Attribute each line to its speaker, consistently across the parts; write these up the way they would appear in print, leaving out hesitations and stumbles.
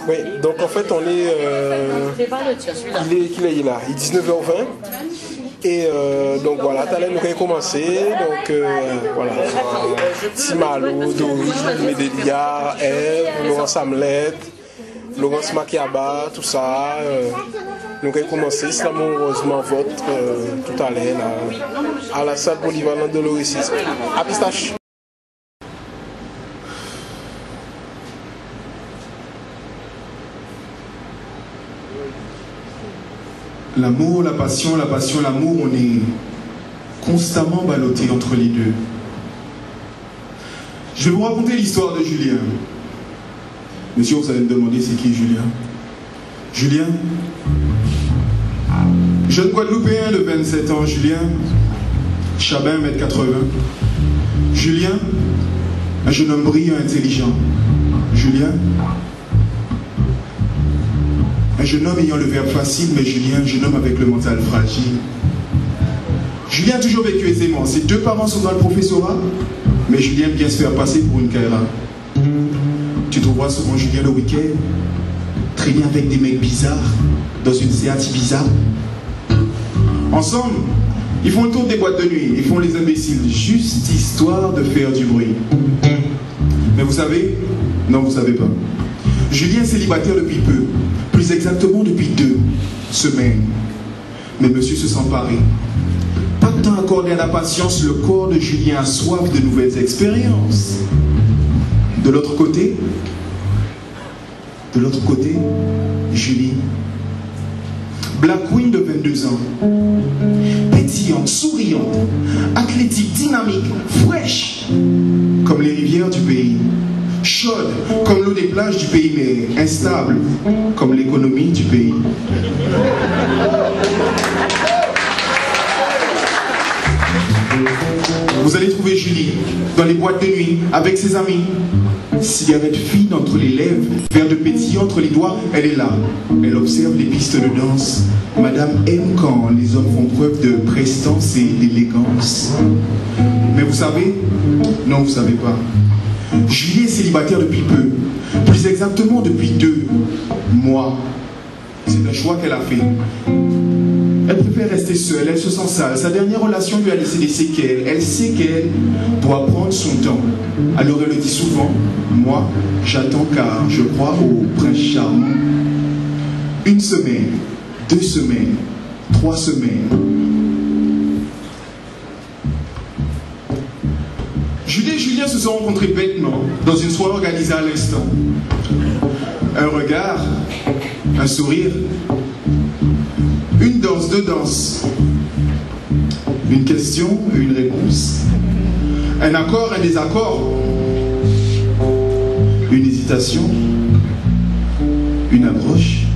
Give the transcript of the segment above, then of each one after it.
Speaker 1: Oui, donc en fait, on est. Il est là, il est 19h20. Et donc voilà, t'as nous avons commencé. Donc voilà. Simalo, Dory, Medelia, Eve, Laurence Hamlet, Laurence Makiaba, tout ça. Nous avons commencé heureusement votre tout à l'heure à la salle polyvalente de l'Oricis. À Pistache.
Speaker 2: L'amour, la passion, l'amour, on est constamment ballotté entre les deux. Je vais vous raconter l'histoire de Julien. Monsieur, vous allez me demander c'est qui Julien? Julien, jeune Guadeloupéen de 27 ans, Julien, Chabin, 1m80. Julien, un jeune homme brillant, intelligent. Julien, un jeune homme ayant le verbe facile, mais Julien, un jeune homme avec le mental fragile. Julien a toujours vécu aisément. Ses deux parents sont dans le professorat, mais Julien aime bien se faire passer pour une Kaira. Tu trouveras souvent Julien le week-end, traîner avec des mecs bizarres, dans une Seat bizarre. Ensemble, ils font le tour des boîtes de nuit, ils font les imbéciles, juste histoire de faire du bruit. Mais vous savez? Non, vous savez pas. Julien est célibataire depuis peu. Plus exactement depuis 2 semaines. Mais monsieur se sent paré. Pas de temps accordé à la patience, le corps de Julien a soif de nouvelles expériences. De l'autre côté, Julie, Black Queen de 22 ans, pétillante, souriante, athlétique, dynamique, fraîche, comme les rivières du pays. Chaude comme l'eau des plages du pays, mais instable comme l'économie du pays. Vous allez trouver Julie dans les boîtes de nuit avec ses amis. Cigarette fine entre les lèvres, verre de pétillant entre les doigts, elle est là. Elle observe les pistes de danse. Madame aime quand les hommes font preuve de prestance et d'élégance. Mais vous savez? Non, vous savez pas. Julie est célibataire depuis peu, plus exactement depuis 2 mois. C'est un choix qu'elle a fait. Elle préfère rester seule, elle se sent sale. Sa dernière relation lui a laissé des séquelles. Elle sait qu'elle doit prendre son temps. Alors elle le dit souvent, moi j'attends car je crois au prince charmant. 1 semaine, 2 semaines, 3 semaines. Julie et Julien se sont rencontrés bêtement dans une soirée organisée à l'instant. Un regard, un sourire, une danse, 2 danses, une question, une réponse, un accord, un désaccord, une hésitation, une approche,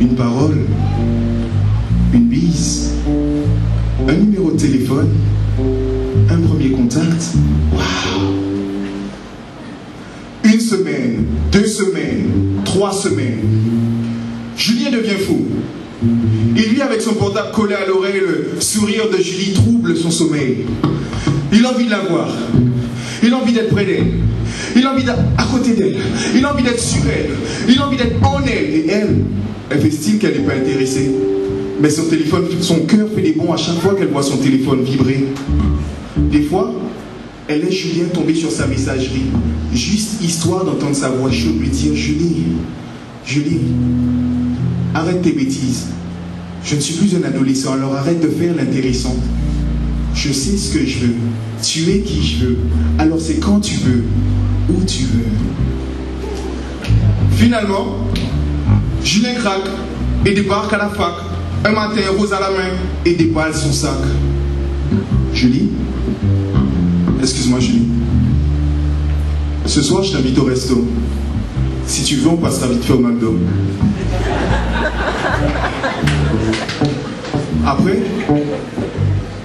Speaker 2: une parole, une bise, un numéro de téléphone, un premier contact. Waouh! 1 semaine, 2 semaines, 3 semaines. Julien devient fou. Et lui, avec son portable collé à l'oreille, le sourire de Julie trouble son sommeil. Il a envie de la voir. Il a envie d'être près d'elle. Il a envie d'être à côté d'elle. Il a envie d'être sur elle. Il a envie d'être en elle. Et elle fait style qu'elle n'est pas intéressée. Mais son téléphone, son cœur fait des bonds à chaque fois qu'elle voit son téléphone vibrer. Des fois, elle laisse Julien tomber sur sa messagerie, juste histoire d'entendre sa voix chaude lui dire « Julie, Julie, arrête tes bêtises. Je ne suis plus un adolescent, alors arrête de faire l'intéressante. Je sais ce que je veux. Tu es qui je veux. Alors c'est quand tu veux, où tu veux. » Finalement, Julien craque et débarque à la fac. Un matin, rose à la main et déballe son sac. Julie? Excuse-moi, Julie. Ce soir, je t'invite au resto. Si tu veux, on passera vite fait au McDo. Après,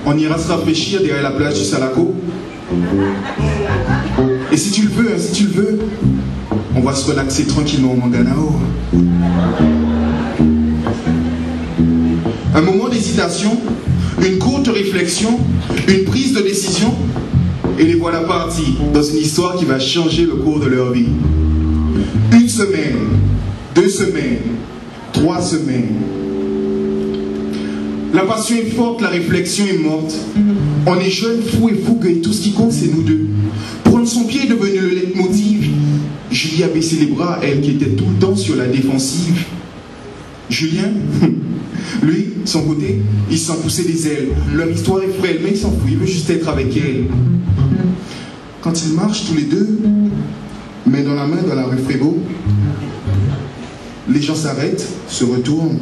Speaker 2: on ira se rafraîchir derrière la plage du Salaco. Et si tu le veux, si tu le veux, on va se relaxer tranquillement au Manganao. Un moment d'hésitation, une courte réflexion, une prise de décision, et les voilà partis dans une histoire qui va changer le cours de leur vie. 1 semaine, 2 semaines, 3 semaines. La passion est forte, la réflexion est morte. On est jeune, fou et fougueux et tout ce qui compte c'est nous deux. Prendre son pied est devenu le leitmotiv. Julie a baissé les bras, elle qui était tout le temps sur la défensive. Julien, lui, de son côté, il s'en poussait les ailes. Leur histoire est frêle, mais il s'en fout, il veut juste être avec elle. Quand ils marchent tous les deux, main dans la main dans la rue Frébeau, les gens s'arrêtent, se retournent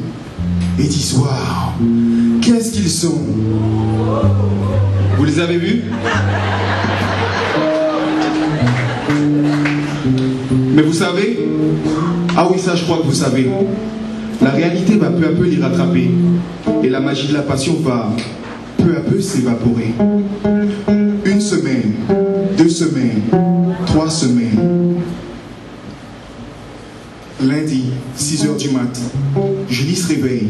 Speaker 2: et disent « Waouh, qu'est-ce qu'ils sont ?» Vous les avez vus? Mais vous savez, ah oui, ça je crois que vous savez, la réalité va peu à peu les rattraper et la magie de la passion va peu à peu s'évaporer. 1 semaine, 2 semaines, 3 semaines. Lundi, 6 h du mat, Julie se réveille.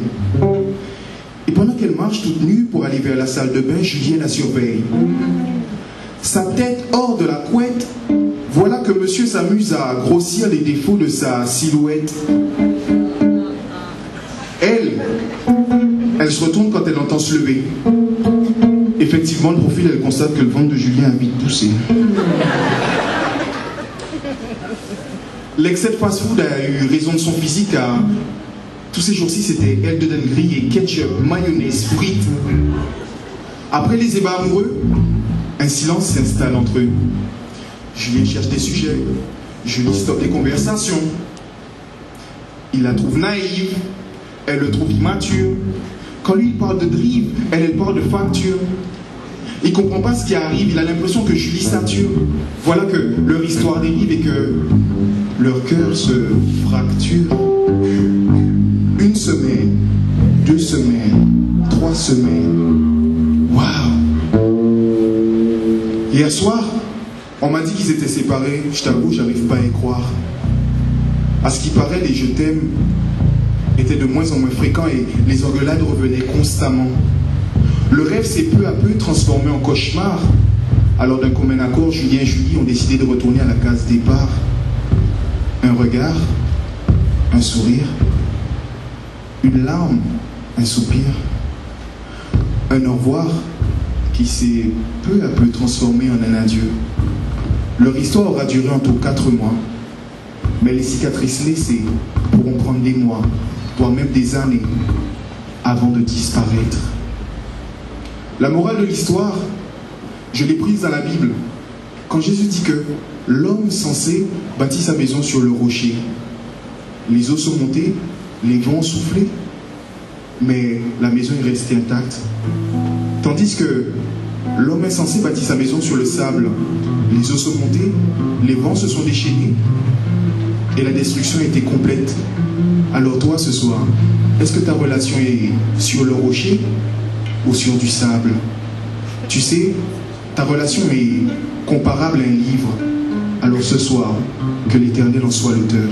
Speaker 2: Et pendant qu'elle marche toute nue pour aller vers la salle de bain, Julien la surveille. Sa tête hors de la couette, voilà que monsieur s'amuse à grossir les défauts de sa silhouette. Elle se retourne quand elle entend se lever. Effectivement, de profil, elle constate que le ventre de Julien a vite poussé. L'excès de fast-food a eu raison de son physique. Tous ces jours-ci, c'était ailes de dinde grillée, ketchup, mayonnaise, frites. Après les ébats amoureux, un silence s'installe entre eux. Julien cherche des sujets. Julie stoppe les conversations. Il la trouve naïve. Elle le trouve immature. Quand lui il parle de drive, elle parle de facture. Il ne comprend pas ce qui arrive. Il a l'impression que Julie sature. Voilà que leur histoire dérive et que leur cœur se fracture. 1 semaine, 2 semaines, 3 semaines. Waouh! Hier soir, on m'a dit qu'ils étaient séparés. Je t'avoue, j'arrive pas à y croire. À ce qui paraît, les je t'aime étaient de moins en moins fréquents et les engueulades revenaient constamment. Le rêve s'est peu à peu transformé en cauchemar. Alors d'un commun accord, Julien et Julie ont décidé de retourner à la case départ. Un regard, un sourire, une larme, un soupir, un au revoir qui s'est peu à peu transformé en un adieu. Leur histoire aura duré en tout 4 mois, mais les cicatrices laissées pourront prendre des mois, voire même des années, avant de disparaître. La morale de l'histoire, je l'ai prise dans la Bible, quand Jésus dit que l'homme sensé bâtit sa maison sur le rocher. Les eaux sont montées, les vents ont soufflé, mais la maison est restée intacte. Tandis que l'homme insensé bâtit sa maison sur le sable. Les eaux sont montées, les vents se sont déchaînés, et la destruction a été complète. Alors toi, ce soir, est-ce que ta relation est sur le rocher ou sur du sable? Tu sais, ta relation est comparable à un livre. Alors ce soir, que l'Éternel en soit l'auteur.